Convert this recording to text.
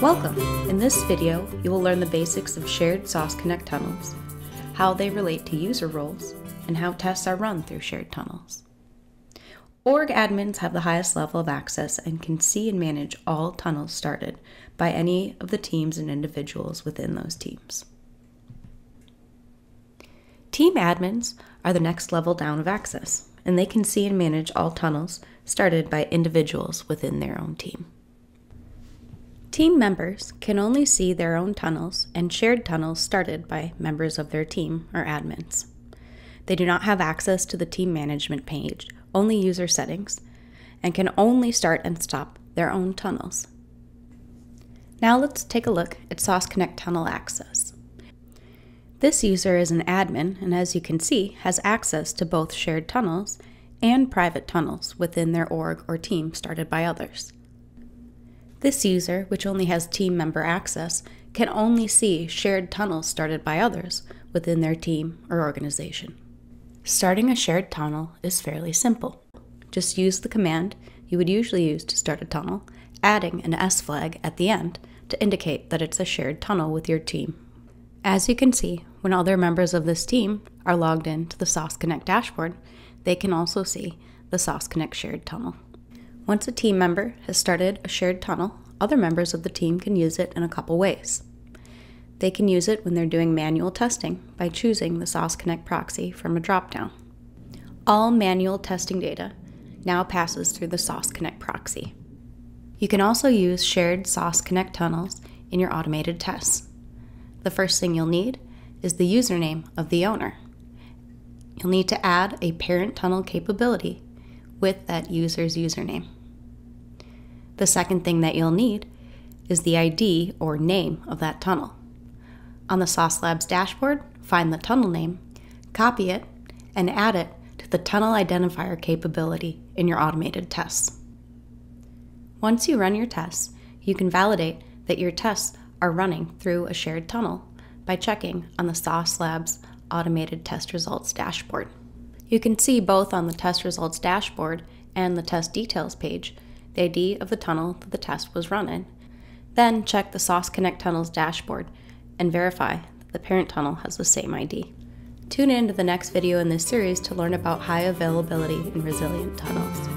Welcome! In this video, you will learn the basics of shared SOS Connect tunnels, how they relate to user roles, and how tests are run through shared tunnels. Org admins have the highest level of access and can see and manage all tunnels started by any of the teams and individuals within those teams. Team admins are the next level down of access, and they can see and manage all tunnels started by individuals within their own team. Team members can only see their own tunnels and shared tunnels started by members of their team or admins. They do not have access to the team management page, only user settings, and can only start and stop their own tunnels. Now let's take a look at SOS Connect tunnel access. This user is an admin and, as you can see, has access to both shared tunnels and private tunnels within their org or team started by others. This user, which only has team member access, can only see shared tunnels started by others within their team or organization. Starting a shared tunnel is fairly simple. Just use the command you would usually use to start a tunnel, adding an S flag at the end to indicate that it's a shared tunnel with your team. As you can see, when other members of this team are logged in to the SOS Connect dashboard, they can also see the SOS Connect shared tunnel. Once a team member has started a shared tunnel, other members of the team can use it in a couple ways. They can use it when they're doing manual testing by choosing the SOS Connect proxy from a dropdown. All manual testing data now passes through the SOS Connect proxy. You can also use shared SOS Connect tunnels in your automated tests. The first thing you'll need is the username of the owner. You'll need to add a parent tunnel capability with that user's username. The second thing that you'll need is the ID or name of that tunnel. On the SOS Labs dashboard, find the tunnel name, copy it, and add it to the tunnel identifier capability in your automated tests. Once you run your tests, you can validate that your tests are running through a shared tunnel by checking on the SOS Labs automated test results dashboard. You can see both on the test results dashboard and the test details page the ID of the tunnel that the test was run in. Then check the SOS Connect tunnels dashboard and verify that the parent tunnel has the same ID. Tune in to the next video in this series to learn about high availability and resilient tunnels.